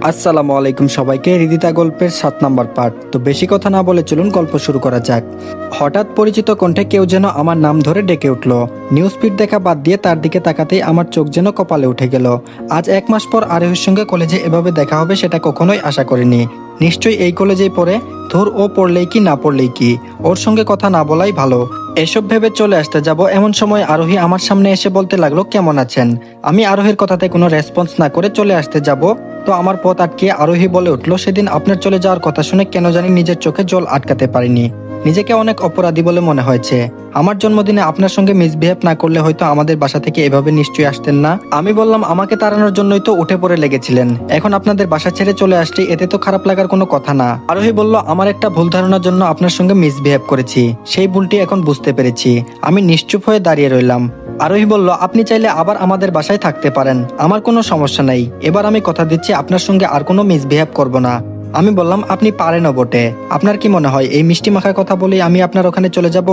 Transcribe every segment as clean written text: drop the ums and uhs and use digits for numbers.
আসসালামু আলাইকুম সবাইকে। হৃদিতা গল্পের 7 নম্বর পার্ট। তো বেশি কথা না বলে চলুন গল্প শুরু করা যাক। হঠাৎ পরিচিত কণ্ঠে কেউ যেন আমার নাম ধরে ডেকে উঠল। নিউজ ফিড দেখা বাদ দিয়ে তার দিকে তাকাতেই আমার চোখ যেন কপালে উঠে গেল। আজ 1 মাস পর আরোহীর সঙ্গে কলেজে এভাবে দেখা হবে সেটা কখনোই আশা করিনি। নিশ্চয়ই এই কলেজেই পড়ে। ধুর, ও পড়লেই কি না পড়লেই কি, ওর সঙ্গে কথা না বলাই ভালো। এসব ভেবে চলে আসতে যাব এমন সময় আরোহী আমার সামনে এসে বলতে লাগলো, কেমন আছেন? আমি আরোহীর কথাতে কোনো রেসপন্স না করে চলে আসতে যাব তো আমার পথ আটকিয়ে আরোহী বলে উঠল, সেদিন আপনার চলে যাওয়ার কথা শুনে কেন জানি নিজের চোখে জল আটকাতে পারিনি। নিজেকে অনেক অপরাধী বলে মনে হয়েছে। আমার জন্মদিনে আপনার সঙ্গে মিসবিহেভ না করলে হয়তো আমাদের বাসা থেকে এভাবে নিশ্চয়ই আসতেন না। আমি বললাম, আমাকে তাড়ানোর জন্যই তো উঠে পড়ে লেগেছিলেন, এখন আপনাদের বাসা ছেড়ে চলে আসছি, এতে তো খারাপ লাগার কোনো কথা না। আরোহী বলল, আমার একটা ভুল ধারণার জন্য আপনার সঙ্গে মিসবিহেভ করেছি, সেই ভুলটি এখন বুঝতে পেরেছি। আমি নিশ্চুপ হয়ে দাঁড়িয়ে রইলাম। আরোহী বলল, আপনি চাইলে আবার আমাদের বাসায় থাকতে পারেন, আমার কোনো সমস্যা নাই। এবার আমি কথা দিচ্ছি আপনার সঙ্গে আর কোনো মিসবিহেভ করব না। আমি বললাম, আপনি পারেনও বটে। আপনার কি মনে হয় এই মিষ্টি মাখার কথা বলেই আমি আপনার ওখানে চলে যাব?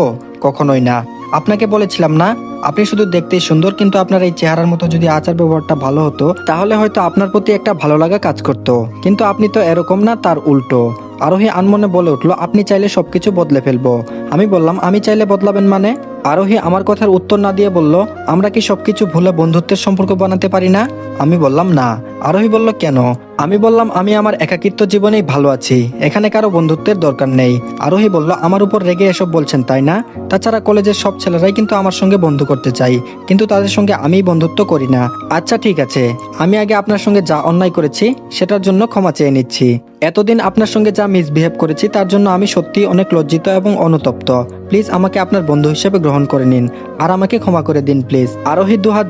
কখনোই না। আপনাকে বলেছিলাম না, আপনি শুধু দেখতেই সুন্দর, কিন্তু আপনার এই চেহারার মতো যদি আচার ব্যবহারটা ভালো হতো তাহলে হয়তো আপনার প্রতি একটা ভালো লাগা কাজ করতো, কিন্তু আপনি তো এরকম না, তার উল্টো। আরোহী আনমনে বলে উঠলো, আপনি চাইলে সবকিছু বদলে ফেলবো। আমি বললাম, আমি চাইলে বদলাবেন মানে? আরোহী আমার কথার উত্তর না দিয়ে বলল, আমরা কি সবকিছু ভুলে বন্ধুত্বের সম্পর্ক বানাতে পারি না? আমি বললাম না। আরোহী বলল, কেন? আমি বললাম, আমি আমার একাকিত্ব জীবনেই ভালো আছি, এখানে কারো বন্ধুত্বের দরকার নেই। আরোহী বলল, আমার উপর রেগে এসব বলছেন তাই না? তাছাড়া কলেজের সব ছেলেরাই কিন্তু আমার সঙ্গে বন্ধু করতে চাই, কিন্তু তাদের সঙ্গে আমি বন্ধুত্ব করি না। আচ্ছা ঠিক আছে, আমি আগে আপনার সঙ্গে যা অন্যায় করেছি সেটার জন্য ক্ষমা চেয়ে নিচ্ছি। এতদিন আপনার সঙ্গে যা মিসবিহেভ করেছি তার জন্য আমি সত্যি অনেক লজ্জিত এবং অনুতপ্ত। প্লিজ আমাকে আপনার বন্ধু হিসেবে গ্রহণ করে নিন আর আমাকে ক্ষমা করে দিন প্লিজ। আরোহী দুহাত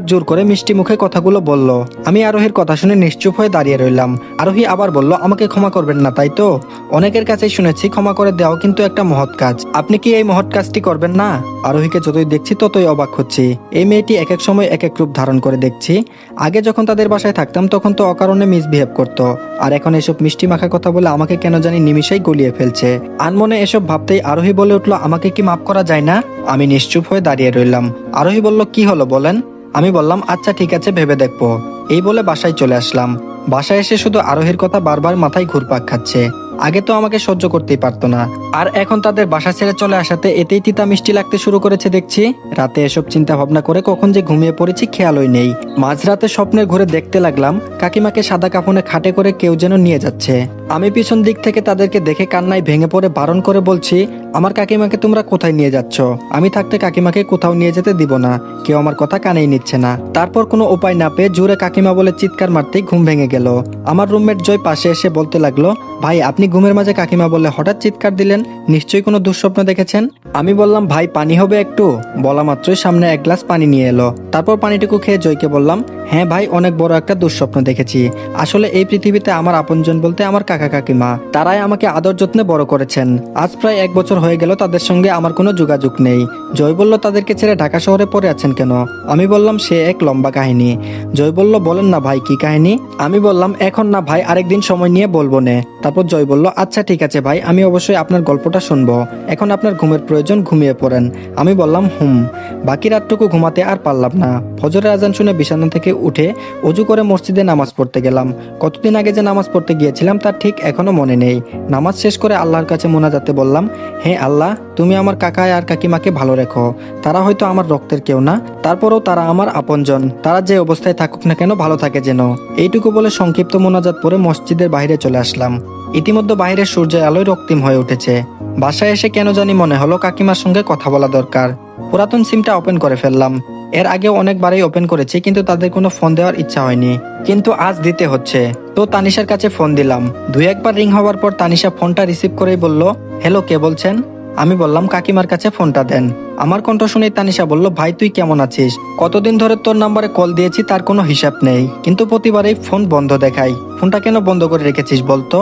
জোর করে মিষ্টি মুখে কথাগুলো বলল। আমি আরোহীর কথা শুনে নিশ্চুপ হয়ে দাঁড়িয়ে রইলাম। আরোহী আবার বলল, আমাকে ক্ষমা করবেন না তাই তো? অনেকের কাছেই শুনেছি ক্ষমা করে দেওয়াও কিন্তু একটা মহৎ কাজ, আপনি কি এই মহৎ কাজটি করবেন না? আরোহীকে যতই দেখছি ততই অবাক হচ্ছি। এই মেয়েটি এক এক সময় এক এক রূপ ধারণ করে দেখছি। আগে যখন তাদের বাসায় থাকতাম তখন তো অকারণে মিসবিহেভ করতো, আর এখন এসব মিষ্টি মাখা কথা বলে আমাকে কেন জানি নিমিষেই গলিয়ে ফেলছে। আনমনে এসব ভাবতেই আরোহী বলে উঠলো, আমাকে কি মাফ করা যায় না? আমি নিশ্চুপ হয়ে দাঁড়িয়ে রইলাম। আরোহী বলল, কি হলো বলেন? আমি বললাম, আচ্ছা ঠিক আছে, ভেবে দেখবো। এই বলে বাসায় চলে আসলাম। বাসায় এসে শুধু আরোহীর কথা বারবার মাথায় ঘুরপাক খাচ্ছে। আগে তো আমাকে সহ্য করতেই পারতো না, আর এখন তাদের বাসা ছেড়ে চলে আসাতে এতেই তিতা মিষ্টি লাগতে শুরু করেছে দেখছি। রাতে এসব চিন্তা ভাবনা করে কখন যে ঘুমিয়ে পড়েছি খেয়ালই নেই। মাঝরাতে স্বপ্নের ঘুরে দেখতে লাগলাম কাকিমাকে সাদা কাফনে খাটে করে কেউ যেন নিয়ে যাচ্ছে। আমি পিছন দিক থেকে তাদেরকে দেখে কান্নায় ভেঙে পড়ে বারণ করে বলছি, আমার কাকিমাকে তোমরা কোথায় নিয়ে যাচ্ছ? আমি থাকতে কাকিমাকে কোথাও নিয়ে যেতে দিব না। কেউ আমার কথা কানেই নিচ্ছে না। তারপর কোনো উপায় না পেয়ে জোরে কাকিমা বলে চিৎকার মারতেই ঘুম ভেঙে গেল। আমার রুমমেট জয় পাশে এসে বলতে লাগলো, ভাই আপনি ঘুমের মাঝে কাকিমা বলে হঠাৎ চিৎকার দিলেন, নিশ্চয়ই কোনো দুঃস্বপ্ন দেখেছেন। আমি বললাম, ভাই পানি হবে একটু? বলা মাত্রই সামনে এক গ্লাস পানি নিয়ে এলো। তারপর পানিটুকু খেয়ে জয়কে বললাম, হ্যাঁ ভাই, অনেক বড় একটা দুঃস্বপ্ন দেখেছি। আসলে এই পৃথিবীতে আমার আপনজন বলতে আমার কাকা কাকিমা, তারাই আমাকে আদর যত্নে বড় করেছেন। আজ প্রায় 1 বছর হয়ে গেল তাদের সঙ্গে আমার কোনো যোগাযোগ নেই। জয় বলল, তাদেরকে ছেড়ে ঢাকা শহরে পড়ে আছেন কেন? আমি বললাম, সে এক লম্বা কাহিনী। জয় বলল, বলেন না ভাই, কি কাহিনী? আমি বললাম, এখন না ভাই, আরেকদিন সময় নিয়ে বলবো নে। তারপর জয় বলল, আচ্ছা ঠিক আছে ভাই, আমি অবশ্যই আপনার গল্পটা শুনবো। এখন আপনার ঘুমের প্রয়োজন, ঘুমিয়ে পড়েন। আমি বললাম, বাকি রাতটুকু ঘুমাতে আর পারলাম না। ফজরের আজান শুনে বিছানা থেকে উঠে অজু করে মসজিদে নামাজ পড়তে গেলাম। কতদিন আগে যে নামাজ পড়তে গিয়েছিলাম তার ঠিক এখনো মনে নেই। নামাজ শেষ করে আল্লাহর কাছে মোনাজাতে বললাম, হে আল্লাহ, তুমি আমার কাকা আর কাকিমাকে ভালো রেখো। তারা হয়তো আমার রক্তের কেউ না, তারপরেও তারা আমার আপনজন। তারা যে অবস্থায় থাকুক না কেন ভালো থাকে যেন। এইটুকু বলে সংক্ষিপ্ত মোনাজাত পরে মসজিদের বাইরে চলে আসলাম। ইতিমধ্যে বাইরের সূর্যের আলোয় রক্তিম হয়ে উঠেছে। বাসায় এসে কেন জানি মনে হলো কাকিমার সঙ্গে কথা বলা দরকার। পুরাতন সিমটা ওপেন করে ফেললাম। এর আগেও অনেকবারই ওপেন করেছি, কিন্তু তাদের কোনো ফোন দেওয়ার ইচ্ছা হয়নি। কিন্তু আজ দিতে হচ্ছে, তো তানিশার কাছে ফোন দিলাম। 2-1 বার রিং হওয়ার পর তানিশা ফোনটা রিসিভ করেই বলল, হ্যালো, কে বলছেন? আমি বললাম, কাকিমার কাছে ফোনটা দেন। আমার কণ্ঠ শুনেই তানিশা বলল, ভাই তুই কেমন আছিস? কতদিন ধরে তোর নাম্বারে কল দিয়েছি তার কোনো হিসাব নেই, কিন্তু প্রতিবারই ফোন বন্ধ দেখাই। ফোনটা কেন বন্ধ করে রেখেছিস বলতো?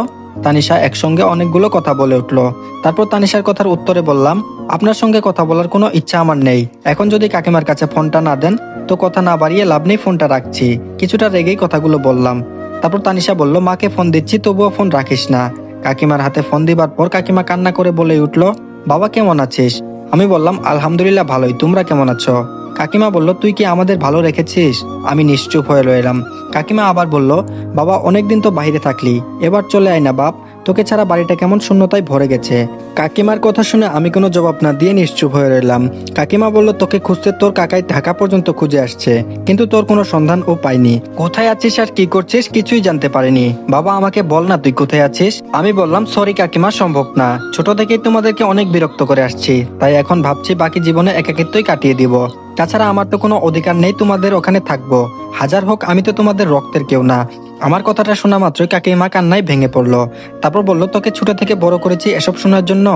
তানিশা একসঙ্গে অনেকগুলো কথা বলে উঠল। তারপর তানিশার কথার উত্তরে বললাম, আপনার সঙ্গে কথা বলার কোনো ইচ্ছা আমার নেই। এখন যদি কাকিমার কাছে ফোনটা না দেন তো কথা না বাড়িয়ে লাভ নেই, ফোনটা রাখছি। কিছুটা রেগেই কথাগুলো বললাম। তারপর তানিশা বলল, মাকে ফোন দিচ্ছি, তবুও ফোন রাখিস না। কাকিমার হাতে ফোন দিবার পর কাকিমা কান্না করে বলে উঠল, বাবা কেমন আছিস? আমি বললাম, আলহামদুলিল্লাহ ভালোই, তোমরা কেমন আছো? কাকিমা বলল, তুই কি আমাদের ভালো রেখেছিস? আমি নিশ্চুপ হয়ে রইলাম। কাকিমা আবার বলল, বাবা অনেকদিন তো বাইরে থাকলি, এবার চলে আয় না বাপ, তোকে ছাড়া বাড়িটা কেমন শূন্যতায় ভরে গেছে। কাকিমার কথা শুনে আমি কোনো জবাব না দিয়ে নিশ্চুপ হয়ে রইলাম। কাকিমা বলল, তোকে খুঁজতে তোর কাকাই ঢাকা পর্যন্ত খুঁজে আসছে, কিন্তু তোর কোনো সন্ধান ও পাইনি। কোথায় আছিস আর কি করছিস কিছুই জানতে পারিনি। বাবা আমাকে বল না তুই কোথায় আছিস। আমি বললাম, সরি কাকিমা, সম্ভব না। ছোট থেকেই তোমাদেরকে অনেক বিরক্ত করে আসছি, তাই এখন ভাবছি বাকি জীবনে একাকিত্বই কাটিয়ে দিব। তাছাড়া আমার তো কোনো অধিকার নেই তোমাদের ওখানে থাকবো। হাজার হোক আমি তো তোমাদের রক্তের কেউ না। আমার কথাটা শোনা মাত্রই কাকিমা কান্নায় ভেঙে পড়লো। তারপর বলল, তোকে ছোট থেকে বড় করেছি এসব শোনার জন্য?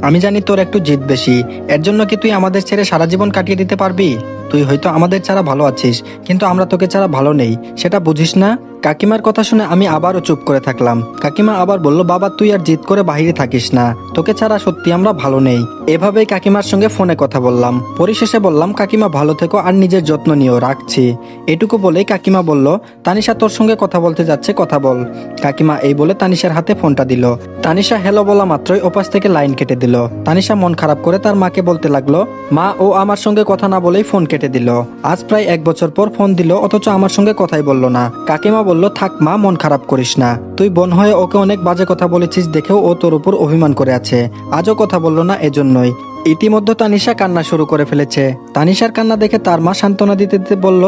আমি জানি তোর একটু জিদ বেশি, এর জন্য কি তুই আমাদের ছেড়ে সারা জীবন কাটিয়ে দিতে পারবি? তুই হয়তো আমাদের ছাড়া ভালো আছিস, কিন্তু আমরা তোকে ছাড়া ভালো নেই, সেটা বুঝিস না? কাকিমার কথা শুনে আমি আবারও চুপ করে থাকলাম। কাকিমা আবার বলল, বাবা তুই আর জিদ করে বাহিরে থাকিস না, তোকে ছাড়া সত্যি আমরা ভালো নেই। এভাবেই কাকিমার সঙ্গে ফোনে কথা বললাম। পরিশেষে বললাম, কাকিমা ভালো থেকো আর নিজের যত্ন নিও, রাখছি। এটুকু বলেই কাকিমা বলল, তানিশা তোর সঙ্গে কথা বলতে যাচ্ছে, কথা বল। কাকিমা এই বলে তানিশার হাতে ফোনটা দিল। তানিশা হ্যালো বলা মাত্রই ওপাশ থেকে লাইন কেটে দিল। তানিশা মন খারাপ করে তার মাকে বলতে লাগলো, মা ও আমার সঙ্গে কথা না বলেই ফোন কেটে দিল। আজ প্রায় 1 বছর পর ফোন দিল, অথচ আমার সঙ্গে কথাই বলল না। কাকিমা বলল, থাক মা, মন খারাপ করিস না। তুই বোন হয়ে ওকে অনেক বাজে কথা বলেছিস দেখেও ও তোর উপর অভিমান করে আছে, আজও কথা বলল না এজন্যই। ইতিমধ্যে তানিশা কান্না শুরু করে ফেলেছে। তানিশার কান্না দেখে তার মা সান্ত্বনা দিতে দিতে বলল,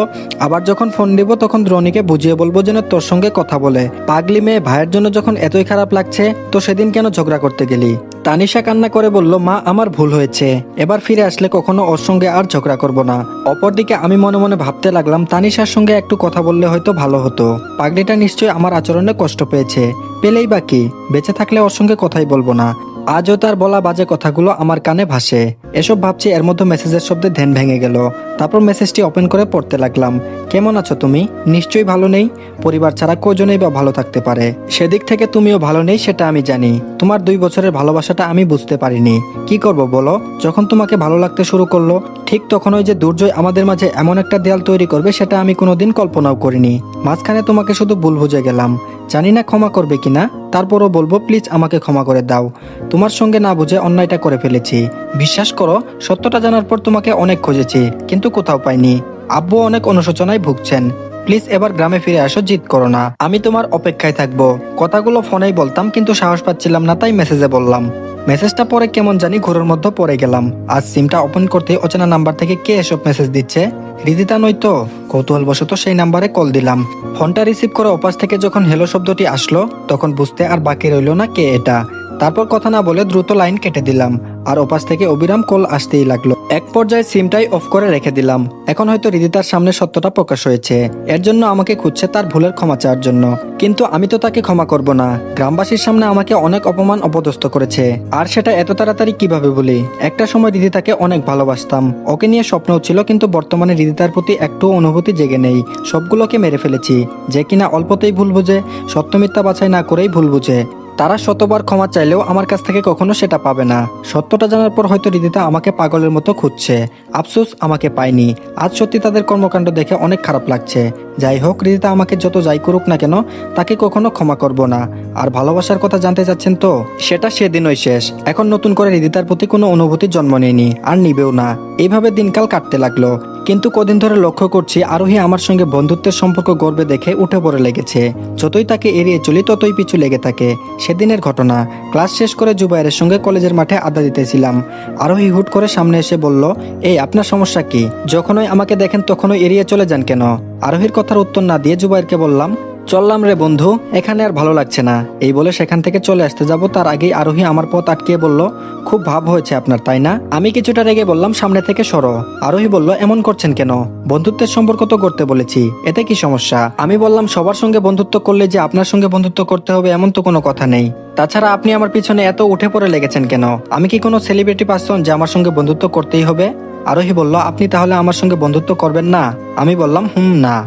আবার যখন ফোন দিব তখন রনিকে বুঝিয়ে বলবো যেন তোর সঙ্গে কথা বলে। পাগলি মেয়ে, ভাইয়ের জন্য যখন এতই খারাপ লাগছে তো সেদিন কেন ঝগড়া করতে গেলি? তানিশা কান্না করে বলল, মা আমার ভুল হয়েছে, এবার ফিরে আসলে কখনো ওর সঙ্গে আর ঝগড়া করব না। অপরদিকে আমি মনে মনে ভাবতে লাগলাম, তানিশার সঙ্গে একটু কথা বললে হয়তো ভালো হতো। পাগলিটা নিশ্চয়ই আমার আচরণে কষ্ট পেয়েছে, পেলেই বা কি, বেঁচে থাকলে ওর সঙ্গে কথাই বলবো না। আজও তার বলা বাজে কথাগুলো আমার কানে ভাসে। এসব ভাবছি, এর মধ্যে মেসেজের শব্দে ধ্যান ভেঙে গেল। তারপর মেসেজটি ওপেন করে পড়তে লাগলাম। কেমন আছো তুমি? নিশ্চয়ই ভালো নেই, পরিবার ছাড়া কজনেই বা ভালো থাকতে পারে। সেদিক থেকে তুমিও ভালো নেই সেটা আমি জানি। তোমার 2 বছরের ভালোবাসাটা আমি বুঝতে পারিনি। কি করব বলো? যখন তোমাকে ভালো লাগতে শুরু করলো ঠিক তখন ওই যে দুর্জয় আমাদের মাঝে এমন একটা দেয়াল তৈরি করবে সেটা আমি কোনোদিন কল্পনাও করিনি। মাঝখানে তোমাকে শুধু ভুল বুঝে গেলাম, জানি না ক্ষমা করবে কিনা, তারপরও বলবো প্লিজ আমাকে ক্ষমা করে দাও। তোমার সঙ্গে না বুঝে অন্যায়টা করে ফেলেছি। বিশ্বাস করো, সত্যটা জানার পর তোমাকে অনেক খুঁজেছি, কিন্তু কোথাও পাইনি। আব্বু অনেক অনুশোচনায় ভুগছেন। প্লিজ এবার গ্রামে ফিরে আসো, জিদ করো না, আমি তোমার অপেক্ষায় থাকবো। কথাগুলো ফোনেই বলতাম, কিন্তু সাহস পাচ্ছিলাম না, তাই মেসেজে বললাম। মেসেজটা পরে কেমন জানি ঘোরের মধ্যে পড়ে গেলাম। আজ সিমটা ওপেন করতে অচেনা নাম্বার থেকে কে এসব মেসেজ দিচ্ছে? হৃদিতা নয়তো? কৌতূহলবশত সেই নাম্বারে কল দিলাম। ফোনটা রিসিভ করে ওপাশ থেকে যখন হেলো শব্দটি আসলো তখন বুঝতে আর বাকি রইল না কে এটা। তারপর কথা না বলে দ্রুত লাইন কেটে দিলাম, আর ওপাশ থেকে অবিরাম কল আসতেই লাগলো। এক পর্যায়ে সিমটাই অফ করে রেখে দিলাম। এখন হয়তো হৃদিতার সামনে সত্যটা প্রকাশ হয়েছে, এর জন্য আমাকে খুঁজছে তার ভুলের ক্ষমা চাওয়ার জন্য। কিন্তু আমি তো তাকে ক্ষমা করব না। গ্রামবাসীর সামনে আমাকে অনেক অপমান অপদস্থ করেছে, আর সেটা এত তাড়াতাড়ি কিভাবে বলি? একটা সময় হৃদিতাকে অনেক ভালোবাসতাম, ওকে নিয়ে স্বপ্নও ছিল, কিন্তু বর্তমানে হৃদিতার প্রতি একটু অনুভূতি জেগে নেই। সবগুলোকে মেরে ফেলেছি। যে কিনা অল্পতেই ভুল বুঝে, সত্য মিথ্যা বাছাই না করেই ভুল বুঝে। তারা শতবার ক্ষমা চাইলেও আমার কাছ থেকে কখনো সেটা পাবে না। সত্যটা জানার পর হয়তো হৃদিতা আমাকে পাগলের মতো খুঁজছে। আফসোস আমাকে পায়নি। আজ সত্যি তাদের কর্মকাণ্ড দেখে অনেক খারাপ লাগছে। যাই হোক, হৃদিতা আমাকে যত যাই করুক না কেন তাকে কখনো ক্ষমা করব না। আর ভালোবাসার কথা জানতে চাচ্ছেন তো, সেটা সেদিনই শেষ। এখন নতুন করে হৃদিতার প্রতি কোনো অনুভূতি জন্ম নেয়নি, আর নিবেও না। এইভাবে দিনকাল কাটতে লাগলো। কিন্তু কদিন ধরে লক্ষ্য করছি আরোহী আমার সঙ্গে বন্ধুত্বের সম্পর্ক গর্বে দেখে উঠে পড়ে লেগেছে। যতই তাকে এড়িয়ে চলি ততই পিছু লেগে থাকে। সেদিনের ঘটনা, ক্লাস শেষ করে জুবাইরের সঙ্গে কলেজের মাঠে আড্ডা দিতেছিলাম। আরোহী হুট করে সামনে এসে বলল, এই আপনার সমস্যা কি? যখনই আমাকে দেখেন তখনই এড়িয়ে চলে যান কেন? আরোহীর কথার উত্তর না দিয়ে জুবাইরকে বললাম, চললাম রে বন্ধু, এখানে আর ভালো লাগছে না। এই বলে সেখান থেকে চলে আসতে যাব, তার আগেই আরোহী আমার পথ আটকিয়ে বলল, খুব ভাব হয়েছে আপনার, তাই না? আমি কিছুটা রেগে বললাম, সামনে থেকে সরো। আরোহী বলল, এমন করছেন কেন? বন্ধুত্বের সম্পর্ক তো করতে বলেছি, এতে কি সমস্যা? আমি বললাম, সবার সঙ্গে বন্ধুত্ব করলে যে আপনার সঙ্গে বন্ধুত্ব করতে হবে এমন তো কোনো কথা নেই। তাছাড়া আপনি আমার পিছনে এত উঠে পড়ে লেগেছেন কেন? আমি কি কোনো সেলিব্রিটি পার্সন যে আমার সঙ্গে বন্ধুত্ব করতেই হবে? আরোহী বলল, আপনি তাহলে আমার সঙ্গে বন্ধুত্ব করবেন না? আমি বললাম, না।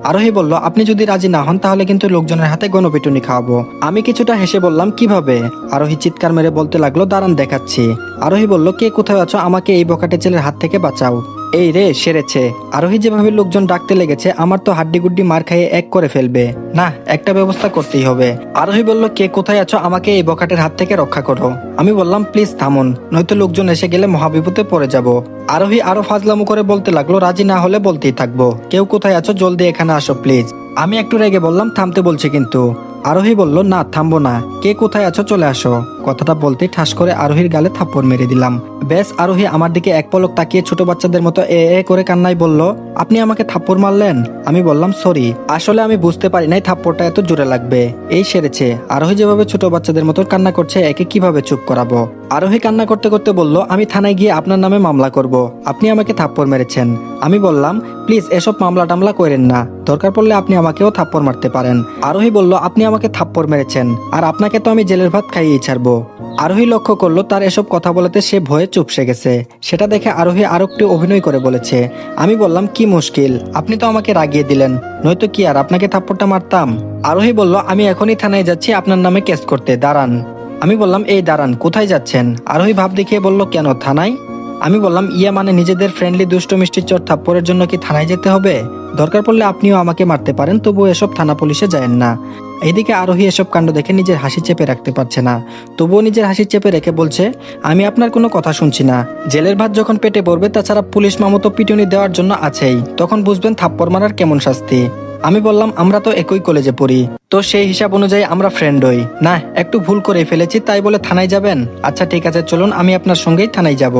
আরোহী বলল, আপনি যদি রাজি না হন তাহলে কিন্তু লোকজনের হাতে গণপিটুনি খাওয়াবো। আমি কিছুটা হেসে বললাম, কিভাবে? আরোহী চিৎকার মেরে বলতে লাগলো, দাঁড়ান দেখাচ্ছি। আরোহী বলল, কে কোথায় আছো? আমাকে এই বকাটে ছেলের হাত থেকে বাঁচাও। এই রে সেরেছে। আরোহী যেভাবে লোকজন ডাকতে লেগেছে আমার তো হাড্ডি গুড্ডি মার খাইয়ে এক করে ফেলবে। না, একটা ব্যবস্থা করতেই হবে। আরোহী বলল, কে কোথায় আছো, আমাকে এই বখাটের হাত থেকে রক্ষা করো। আমি বললাম, প্লিজ থামুন, নয়তো লোকজন এসে গেলে মহাবিপদে পড়ে যাব। আরোহী আরো ফাজলামো করে বলতে লাগলো, রাজি না হলে বলতেই থাকবো, কেউ কোথায় আছো জলদি এখানে আসো প্লিজ। আমি একটু রেগে বললাম, থামতে বলছি কিন্তু। আরোহী বলল, না থামবো না, কে কোথায় আছো চলে আসো। কথাটা বলতেই ঠাস করে আরোহীর গালে থাপ্পড় মেরে দিলাম। বেশ, আরোহী আমার দিকে এক পলক তাকিয়ে ছোট বাচ্চাদের মতো এ করে কান্নায় বলল, আপনি আমাকে থাপ্পড় মারলেন? আমি বললাম, সরি, আসলে আমি বুঝতে পারি নাই থাপ্পড়টা এত জোরে লাগবে। এই সেরেছে। আরোহী যেভাবে ছোট বাচ্চাদের মতো কান্না করছে, একে কিভাবে চুপ করাবো? আরোহী কান্না করতে করতে বলল, আমি থানায় গিয়ে আপনার নামে মামলা করব, আপনি আমাকে থাপ্পড় মেরেছেন। আমি বললাম, প্লিজ এসব মামলা টামলা করেন না, দরকার পড়লে আপনি আমাকেও থাপ্পড় মারতে পারেন। আরোহী বলল, আপনি আমাকে থাপ্পড় মেরেছেন, আর আপনাকে তো আমি জেলের ভাত খাইয়েই ছাড়বো। আরোহী লক্ষ্য করলো তার এসব কথা বলাতে সে ভয়ে চুপসে গেছে। সেটা দেখে আরোহী আরো একটু অভিনয় করে বলেছে। আমি বললাম, কি মুশকিল, আপনি তো আমাকে রাগিয়ে দিলেন, নয়তো কি আর আপনাকে থাপ্পড়টা মারতাম? আরোহী বলল, আমি এখনই থানায় যাচ্ছি আপনার নামে কেস করতে, দাঁড়ান। আমি বললাম, এই দাঁড়ান, কোথায় যাচ্ছেন? আরোহী ভাব দেখিয়ে বলল, কেন থানায়? আমি বললাম, ইয়া মানে নিজেদের ফ্রেন্ডলি দুষ্ট মিষ্টির চর থাপ্পড়ের জন্য কি থানায় যেতে হবে? দরকার পড়লে আপনিও আমাকে মারতে পারেন, তবুও এসব থানা পুলিশে যায়েন না। এইদিকে আরোহী এসব কাণ্ড দেখে নিজের হাসি চেপে রাখতে পারছে না, তবুও নিজের হাসি চেপে রেখে বলছে, আমি আপনার কোনো কথা শুনছি না। জেলের ভাত যখন পেটে পড়বে, তাছাড়া পুলিশ মামতো পিটুনি দেওয়ার জন্য আছেই, তখন বুঝবেন থাপ্পড় মারার কেমন শাস্তি। আমি বললাম, আমরা তো একই কলেজে পড়ি, তো সেই হিসাব অনুযায়ী আমরা ফ্রেন্ড হই না। একটু ভুল করে ফেলেছি, তাই বলে থানায় যাবেন? আচ্ছা ঠিক আছে, চলুন, আমি আপনার সঙ্গেই থানায় যাব।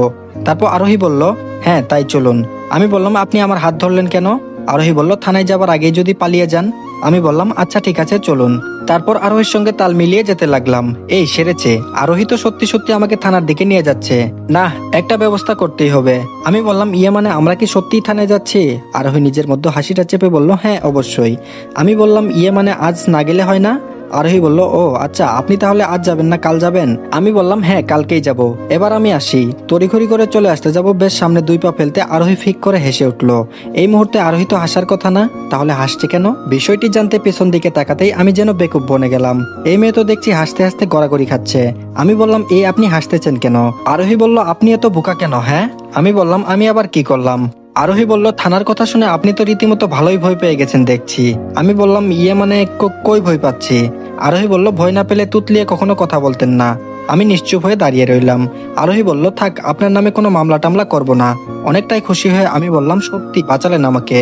তারপর আরোহী বলল, হ্যাঁ তাই চলুন। আমি বললাম, আপনি আমার হাত ধরলেন কেন? আরোহী বলল, থানায় যাবার আগেই যদি পালিয়ে যান। আমি বললাম, আচ্ছা ঠিক আছে চলুন। তারপর আরোহীর সঙ্গে তাল মিলিয়ে যেতে লাগলাম। এই সেরেছে, আরোহী তো সত্যি সত্যি আমাকে থানার দিকে নিয়ে যাচ্ছে। না, একটা ব্যবস্থা করতেই হবে। আমি বললাম, ইয়ে মানে আমরা কি সত্যিই থানায় যাচ্ছি? আরোহী নিজের মধ্যে হাসিটা চেপে বলল, হ্যাঁ অবশ্যই। আমি বললাম, ইয়ে মানে আজ না গেলে হয় না? আরোহী বলল, ও আচ্ছা, আপনি তাহলে আজ যাবেন না কাল যাবেন? আমি বললাম, হ্যাঁ কালকেই যাব। এবার আমি আসি। তড়িঘড়ি করে চলে আসতে যাব, বেশ সামনে 2 পা ফেলতে আরোহী ফিক করে হেসে উঠলো। এই মুহূর্তে আরোহী তো হাসার কথা না, তাহলে হাসছে কেন? বিষয়টি জানতে পেছন দিকে তাকাতেই আমি যেন বেকুব বনে গেলাম। এই মেয়ে তো দেখছি হাসতে হাসতে গড়াগড়ি খাচ্ছে। আমি বললাম, এই আপনি হাসতেছেন কেন? আরোহী বলল, আপনি এত বোকা কেন? হ্যাঁ। আমি বললাম, আমি আবার কি করলাম? আরোহী বলল, থানার কথা শুনে আপনি তো রীতিমতো ভালোই ভয় পেয়ে গেছেন দেখছি। আমি বললাম, ইয়ে মানে কই ভয় পাচ্ছি? আরোহী বলল, ভয় না পেলে তুতলিয়ে কখনো কথা বলতেন না। আমি নিশ্চুপ হয়ে দাঁড়িয়ে রইলাম। আরোহী বলল, থাক, আপনার নামে কোনো মামলা টামলা করবো না। অনেকটাই খুশি হয়ে আমি বললাম, সত্যি বাঁচালেন আমাকে।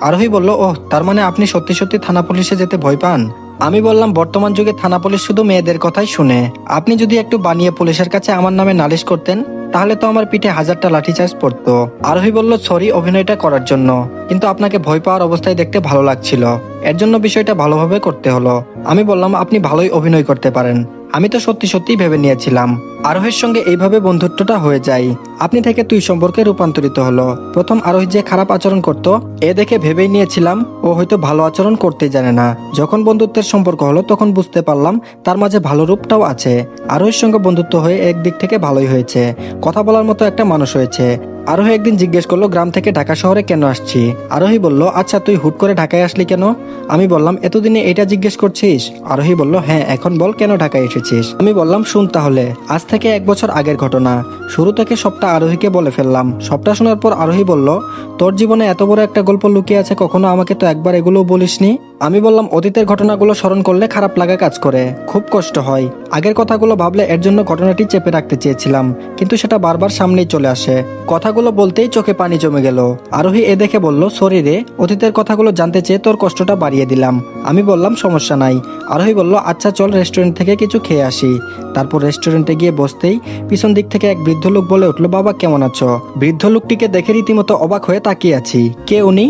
আরোহী বলল, ওহ, তার মানে আপনি সত্যি সত্যি থানা পুলিশে যেতে ভয় পান? আমি বললাম, বর্তমান যুগে থানা পুলিশ শুধু মেয়েদের কথাই শুনে। আপনি যদি একটু বানিয়ে পুলিশের কাছে আমার নামে নালিশ করতেন, তাহলে তো আমার পিঠে 1000টা লাঠিচার্জ পড়তো। আরোহী বলল, সরি অভিনয়টা করার জন্য, কিন্তু আপনাকে ভয় পাওয়ার অবস্থায় দেখতে ভালো লাগছিল, এর জন্য বিষয়টা ভালোভাবে করতে হলো। আমি বললাম, আপনি ভালোই অভিনয় করতে পারেন। আমি তো সত্যি সত্যি ভেবে নিয়েছিলাম। আরোহীর সঙ্গে এইভাবে বন্ধুত্বটা হয়ে যায়। আপনি থেকে তুই সম্পর্কে রূপান্তরিত হলো। প্রথম আরোহী যে খারাপ আচরণ করত, এ দেখে ভেবেই নিয়েছিলাম ও হয়তো ভালো আচরণ করতেই জানে না। যখন বন্ধুত্বের সম্পর্ক হলো, তখন বুঝতে পারলাম তার মাঝে ভালো রূপটাও আছে। আরোহীর সঙ্গে বন্ধুত্ব হয়ে একদিক থেকে ভালোই হয়েছে, কথা বলার মতো একটা মানুষ হয়েছে। আরোহী একদিন জিজ্ঞেস করলো, গ্রাম থেকে ঢাকা শহরে কেন আসছি? আরোহী বলল, আচ্ছা তুই হুট করে ঢাকায় আসলি কেন? আমি বললাম, এতদিনে এটা জিজ্ঞেস করছিস? আরোহী বলল, হ্যাঁ, এখন বল কেন ঢাকায় এসেছিস? আমি বললাম, শুন তাহলে, আজ থেকে 1 বছর আগের ঘটনা। শুরু থেকে সবটা আরোহীকে বলে ফেললাম। সবটা শোনার পর আরোহী বলল, তোর জীবনে এত বড় একটা গল্প লুকিয়ে আছে, কখনো আমাকে তো একবার এগুলোও বলিসনি। আমি বললাম, অতীতের ঘটনাগুলো স্মরণ করলে খারাপ লাগা কাজ করে, খুব কষ্ট হয়। আগের কথাগুলো ভাবলে এর জন্য ঘটনাটি চেপে রাখতে চেয়েছিলাম, কিন্তু সেটা বারবার সামনেই চলে আসে। কথাগুলো বলতেই চোখে পানি জমে গেল। আরোহী এ দেখে বলল, সরি রে, অতীতের কথাগুলো জানতে চেয়ে তোর কষ্টটা বাড়িয়ে দিলাম। আমি বললাম, সমস্যা নাই। আরোহী বলল, আচ্ছা চল রেস্টুরেন্ট থেকে কিছু খেয়ে আসি। তারপর রেস্টুরেন্টে গিয়ে বসতেই পিছন দিক থেকে এক বৃদ্ধ লোক বলে উঠলো, বাবা কেমন আছো? বৃদ্ধ লোকটিকে দেখে রীতিমতো অবাক হয়ে তাকিয়ে আছি। কে উনি?